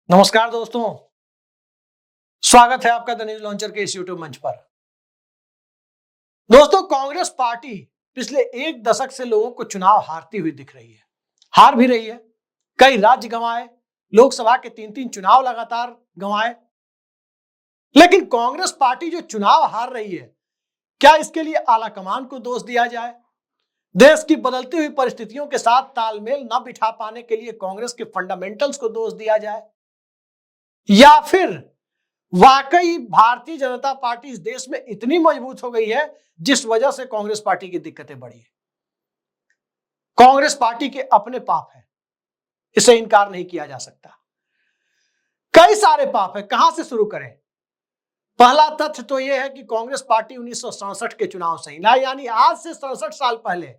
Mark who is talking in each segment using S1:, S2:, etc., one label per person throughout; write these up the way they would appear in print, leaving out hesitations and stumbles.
S1: नमस्कार दोस्तों, स्वागत है आपका द न्यूज लॉन्चर के इस यूट्यूब मंच पर। दोस्तों, कांग्रेस पार्टी पिछले एक दशक से लोगों को चुनाव हारती हुई दिख रही है। हार भी रही है, कई राज्य गंवाए, लोकसभा के 3-3 चुनाव लगातार गंवाए। लेकिन कांग्रेस पार्टी जो चुनाव हार रही है, क्या इसके लिए आलाकमान को दोष दिया जाए? देश की बदलती हुई परिस्थितियों के साथ तालमेल न बिठा पाने के लिए कांग्रेस के फंडामेंटल्स को दोष दिया जाए, या फिर वाकई भारतीय जनता पार्टी इस देश में इतनी मजबूत हो गई है जिस वजह से कांग्रेस पार्टी की दिक्कतें बढ़ी है? कांग्रेस पार्टी के अपने पाप हैं, इसे इनकार नहीं किया जा सकता। कई सारे पाप हैं, कहां से शुरू करें? पहला तथ्य तो यह है कि कांग्रेस पार्टी 1967 के चुनाव से ही, यानी आज से 67 साल पहले,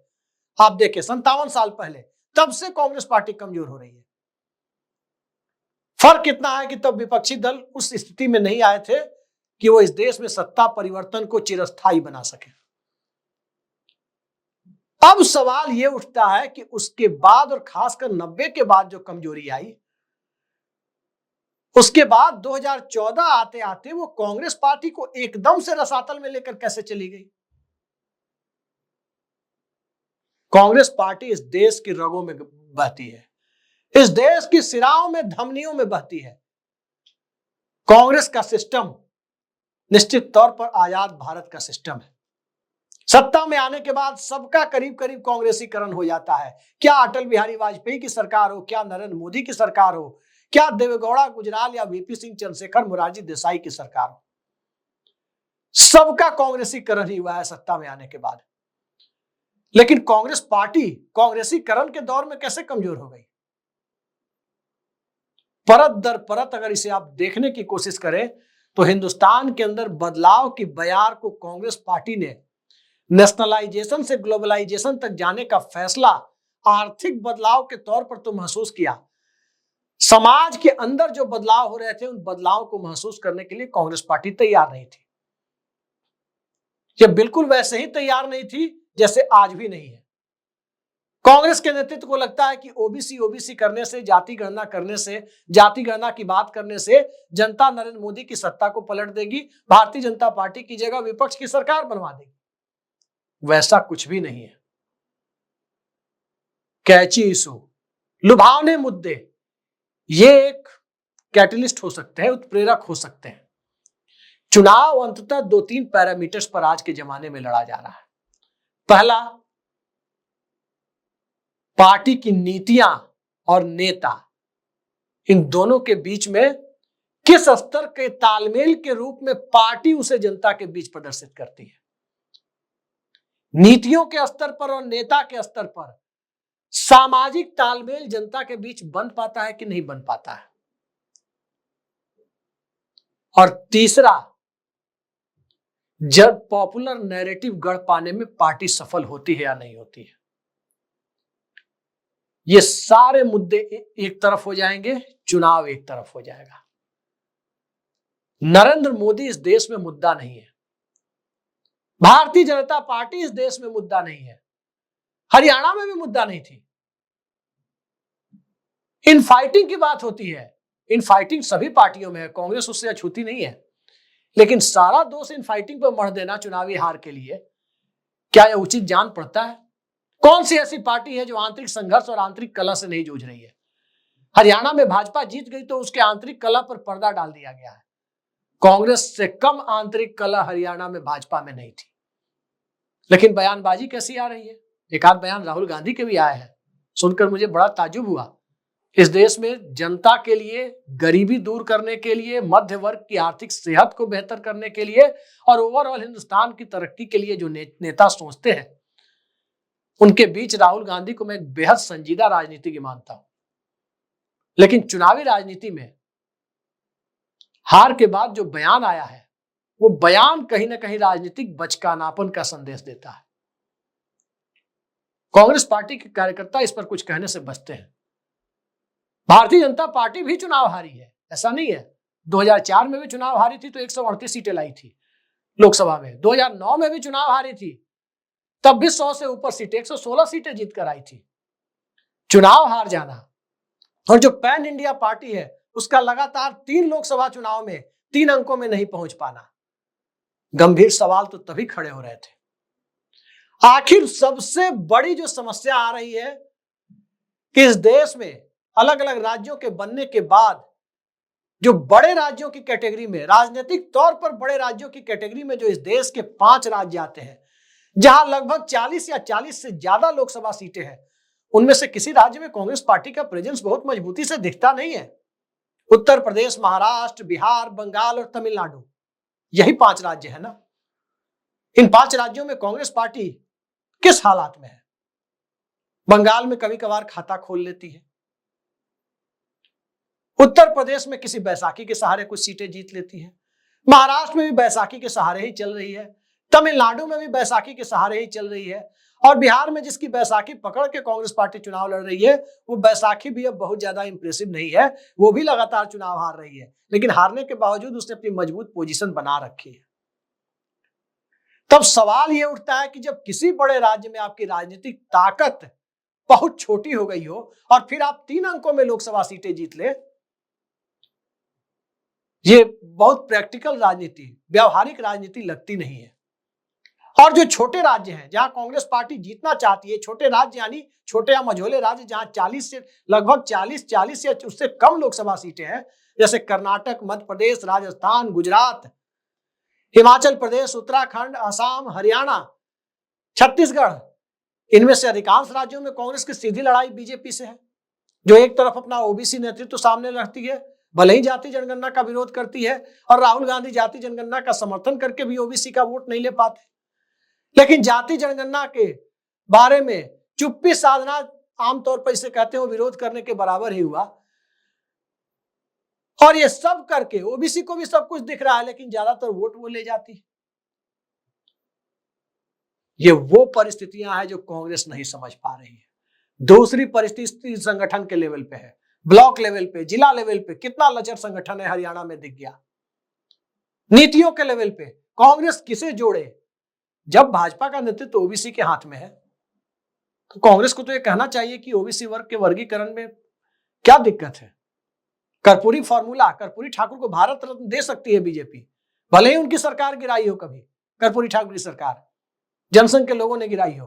S1: आप देखें 57 साल पहले, तब से कांग्रेस पार्टी कमजोर हो रही है। फर्क इतना है कि तब विपक्षी दल उस स्थिति में नहीं आए थे कि वो इस देश में सत्ता परिवर्तन को चिरस्थायी बना सके। अब सवाल यह उठता है कि उसके बाद और खासकर 90 के बाद जो कमजोरी आई, उसके बाद 2014 आते आते वो कांग्रेस पार्टी को एकदम से रसातल में लेकर कैसे चली गई? कांग्रेस पार्टी इस देश की रगों में बहती है, इस देश की सिराओं में, धमनियों में बहती है। कांग्रेस का सिस्टम निश्चित तौर पर आजाद भारत का सिस्टम है। सत्ता में आने के बाद सबका करीब करीब कांग्रेसीकरण हो जाता है। क्या अटल बिहारी वाजपेयी की सरकार हो, क्या नरेंद्र मोदी की सरकार हो, क्या देवेगौड़ा गुजराल या वीपी सिंह चंद्रशेखर मोरारजी देसाई की सरकार हो, सबका कांग्रेसीकरण ही हुआ है सत्ता में आने के बाद। लेकिन कांग्रेस पार्टी कांग्रेसीकरण के दौर में कैसे कमजोर हो गई? परत दर परत अगर इसे आप देखने की कोशिश करें तो हिंदुस्तान के अंदर बदलाव की बयार को कांग्रेस पार्टी ने नेशनलाइजेशन से ग्लोबलाइजेशन तक जाने का फैसला आर्थिक बदलाव के तौर पर तो महसूस किया, समाज के अंदर जो बदलाव हो रहे थे उन बदलाव को महसूस करने के लिए कांग्रेस पार्टी तैयार नहीं थी। यह बिल्कुल वैसे ही तैयार नहीं थी जैसे आज भी नहीं है। कांग्रेस के नेतृत्व को लगता है कि ओबीसी करने से, जाति गणना करने से, जाति गणना की बात करने से जनता नरेंद्र मोदी की सत्ता को पलट देगी, भारतीय जनता पार्टी की जगह विपक्ष की सरकार बनवा देगी। वैसा कुछ भी नहीं है। कैची इशू, लुभावने मुद्दे, ये एक कैटलिस्ट हो सकते हैं, उत्प्रेरक हो सकते हैं। चुनाव अंततः 2-3 पैरामीटर्स पर आज के जमाने में लड़ा जा रहा है। पहला, पार्टी की नीतियां और नेता, इन दोनों के बीच में किस स्तर के तालमेल के रूप में पार्टी उसे जनता के बीच प्रदर्शित करती है। नीतियों के स्तर पर और नेता के स्तर पर सामाजिक तालमेल जनता के बीच बन पाता है कि नहीं बन पाता है। और तीसरा, जब पॉपुलर नैरेटिव गढ़ पाने में पार्टी सफल होती है या नहीं होती है। ये सारे मुद्दे एक तरफ हो जाएंगे, चुनाव एक तरफ हो जाएगा। नरेंद्र मोदी इस देश में मुद्दा नहीं है, भारतीय जनता पार्टी इस देश में मुद्दा नहीं है, हरियाणा में भी मुद्दा नहीं थी। इन फाइटिंग की बात होती है, इन फाइटिंग सभी पार्टियों में है, कांग्रेस उससे अछूती नहीं है। लेकिन सारा दोष इन फाइटिंग पर मढ़ देना चुनावी हार के लिए, क्या यह उचित जान पड़ता है? कौन सी ऐसी पार्टी है जो आंतरिक संघर्ष और आंतरिक कलह से नहीं जूझ रही है? हरियाणा में भाजपा जीत गई तो उसके आंतरिक कलह पर पर्दा डाल दिया गया है। कांग्रेस से कम आंतरिक कलह हरियाणा में भाजपा में नहीं थी। लेकिन बयानबाजी कैसी आ रही है? एक आध बयान राहुल गांधी के भी आए हैं, सुनकर मुझे बड़ा ताज्जुब हुआ। इस देश में जनता के लिए, गरीबी दूर करने के लिए, मध्य वर्ग की आर्थिक सेहत को बेहतर करने के लिए और ओवरऑल हिंदुस्तान की तरक्की के लिए जो नेता सोचते हैं, उनके बीच राहुल गांधी को मैं एक बेहद संजीदा राजनीतिज्ञ मानता हूं। लेकिन चुनावी राजनीति में हार के बाद जो बयान आया है, वो बयान कहीं ना कहीं राजनीतिक बचकानापन का संदेश देता है। कांग्रेस पार्टी के कार्यकर्ता इस पर कुछ कहने से बचते हैं। भारतीय जनता पार्टी भी चुनाव हारी है, ऐसा नहीं है। 2004 में भी चुनाव हारी थी तो 138 सीटें लाई थी लोकसभा में। 2009 में भी चुनाव हारी थी, तब भी 100 से ऊपर सीटें, 116 सीटें जीत कर आई थी। चुनाव हार जाना और जो पैन इंडिया पार्टी है उसका लगातार 3 लोकसभा चुनाव में 3 अंकों में नहीं पहुंच पाना। गंभीर सवाल तो तभी खड़े हो रहे थे, आखिर सबसे बड़ी जो समस्या आ रही है कि इस देश में अलग अलग राज्यों के बनने के बाद जो बड़े राज्यों की कैटेगरी में, राजनीतिक तौर पर बड़े राज्यों की कैटेगरी में जो इस देश के 5 राज्य आते हैं, जहां लगभग 40 या 40 से ज्यादा लोकसभा सीटें हैं, उनमें से किसी राज्य में कांग्रेस पार्टी का प्रेजेंस बहुत मजबूती से दिखता नहीं है। उत्तर प्रदेश, महाराष्ट्र, बिहार, बंगाल और तमिलनाडु, यही 5 राज्य है ना। इन 5 राज्यों में कांग्रेस पार्टी किस हालात में है? बंगाल में कभी कभार खाता खोल लेती है, उत्तर प्रदेश में किसी बैसाखी के सहारे कुछ सीटें जीत लेती है, महाराष्ट्र में भी बैसाखी के सहारे ही चल रही है, तमिलनाडु में भी बैसाखी के सहारे ही चल रही है, और बिहार में जिसकी बैसाखी पकड़ के कांग्रेस पार्टी चुनाव लड़ रही है, वो बैसाखी भी अब बहुत ज्यादा इंप्रेसिव नहीं है, वो भी लगातार चुनाव हार रही है, लेकिन हारने के बावजूद उसने अपनी मजबूत पोजीशन बना रखी है। तब सवाल यह उठता है कि जब किसी बड़े राज्य में आपकी राजनीतिक ताकत बहुत छोटी हो गई हो और फिर आप 3 अंकों में लोकसभा सीटें जीत ले, ये बहुत प्रैक्टिकल राजनीति, व्यावहारिक राजनीति लगती नहीं है। और जो छोटे राज्य हैं जहां कांग्रेस पार्टी जीतना चाहती है, छोटे राज्य यानी छोटे या मझोले राज्य जहां 40 से लगभग 40 या उससे कम लोकसभा सीटें हैं, जैसे कर्नाटक, मध्य प्रदेश, राजस्थान, गुजरात, हिमाचल प्रदेश, उत्तराखंड, असम, हरियाणा, छत्तीसगढ़, इनमें से अधिकांश राज्यों में कांग्रेस की सीधी लड़ाई बीजेपी से है, जो एक तरफ अपना ओबीसी नेतृत्व सामने रखती है, भले ही जाति जनगणना का विरोध करती है, और राहुल गांधी जाति जनगणना का समर्थन करके भी ओबीसी का वोट नहीं ले पाते, लेकिन जाति जनगणना के बारे में चुप्पी साधना आमतौर पर इसे कहते हैं वो विरोध करने के बराबर ही हुआ। और ये सब करके ओबीसी को भी सब कुछ दिख रहा है, लेकिन ज्यादातर वोट वो ले जाती है। ये वो परिस्थितियां हैं जो कांग्रेस नहीं समझ पा रही है। दूसरी परिस्थिति संगठन के लेवल पे है, ब्लॉक लेवल पे, जिला लेवल पे कितना लचर संगठन है, हरियाणा में दिख गया। नीतियों के लेवल पे कांग्रेस किसे जोड़े? जब भाजपा का नेतृत्व ओबीसी के हाथ में है, तो कांग्रेस को तो यह कहना चाहिए कि ओबीसी वर्ग के वर्गीकरण में क्या दिक्कत है। कर्पूरी फॉर्मूला, कर्पूरी ठाकुर को भारत रत्न दे सकती है बीजेपी, भले ही उनकी सरकार गिराई हो, कभी कर्पूरी ठाकुर की सरकार जनसंघ के लोगों ने गिराई हो,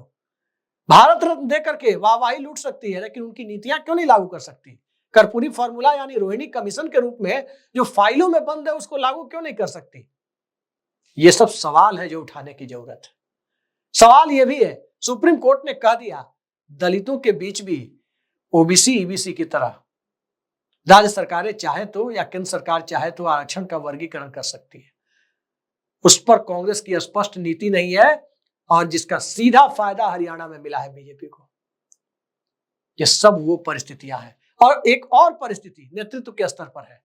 S1: भारत रत्न दे करके वाहवाही लूट सकती है, लेकिन उनकी नीतियां क्यों नहीं लागू कर सकती? कर्पूरी फॉर्मूला यानी रोहिणी कमीशन के रूप में जो फाइलों में बंद है, उसको लागू क्यों नहीं कर सकती? ये सब सवाल है जो उठाने की जरूरत है। सवाल यह भी है, सुप्रीम कोर्ट ने कह दिया दलितों के बीच भी ओबीसी ईबीसी की तरह राज्य सरकारें चाहे तो या केंद्र सरकार चाहे तो आरक्षण का वर्गीकरण कर सकती है। उस पर कांग्रेस की स्पष्ट नीति नहीं है, और जिसका सीधा फायदा हरियाणा में मिला है बीजेपी को। ये सब वो परिस्थितियां हैं। और एक और परिस्थिति नेतृत्व के स्तर पर है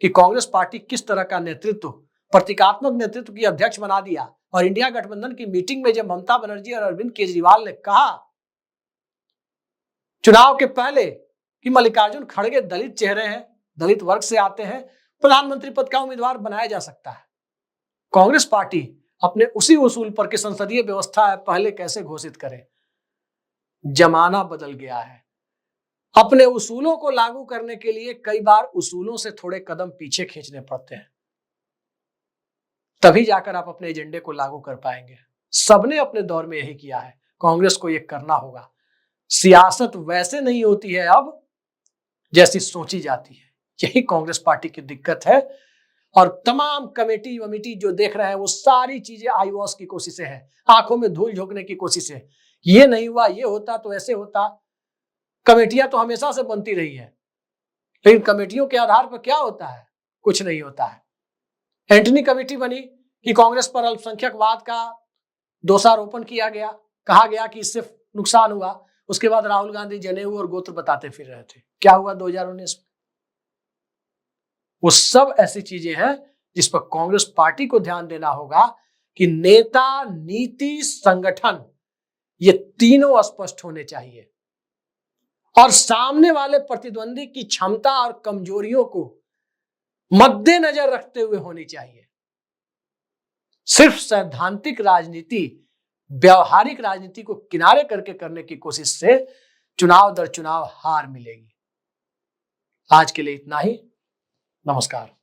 S1: कि कांग्रेस पार्टी किस तरह का नेतृत्व, प्रतीकात्मक नेतृत्व की अध्यक्ष बना दिया। और इंडिया गठबंधन की मीटिंग में जब ममता बनर्जी और अरविंद केजरीवाल ने कहा चुनाव के पहले कि मल्लिकार्जुन खड़गे दलित चेहरे हैं, दलित वर्ग से आते हैं, प्रधानमंत्री पद का उम्मीदवार बनाया जा सकता है, कांग्रेस पार्टी अपने उसी उसूल पर कि संसदीय व्यवस्था है पहले कैसे घोषित करे। जमाना बदल गया है, अपने उसूलों को लागू करने के लिए कई बार उसूलों से थोड़े कदम पीछे खींचने पड़ते हैं, तभी जाकर आप अपने एजेंडे को लागू कर पाएंगे। सबने अपने दौर में यही किया है, कांग्रेस को यह करना होगा। सियासत वैसे नहीं होती है अब जैसी सोची जाती है, यही कांग्रेस पार्टी की दिक्कत है। और तमाम कमेटी वमेटी जो देख रहे हैं वो सारी चीजें आईवॉश की कोशिशें हैं, आंखों में धूल झोंकने की कोशिश है। ये नहीं हुआ, ये होता तो ऐसे होता। कमेटियां तो हमेशा से बनती रही है, लेकिन कमेटियों के आधार पर क्या होता है? कुछ नहीं होता है। एंटनी कमेटी बनी कि कांग्रेस पर अल्पसंख्यकवाद का दोषारोपण किया गया, कहा गया कि इससे नुकसान हुआ। उसके बाद राहुल गांधी जनेऊ और गोत्र बताते फिर रहे थे। क्या हुआ 2019 में? वो सब ऐसी चीजें हैं जिस पर कांग्रेस पार्टी को ध्यान देना होगा कि नेता, नीति, संगठन, ये तीनों स्पष्ट होने चाहिए और सामने वाले प्रतिद्वंदी की क्षमता और कमजोरियों को मद्देनजर रखते हुए होनी चाहिए। सिर्फ सैद्धांतिक राजनीति, व्यवहारिक राजनीति को किनारे करके करने की कोशिश से चुनाव दर चुनाव हार मिलेगी। आज के लिए इतना ही। नमस्कार।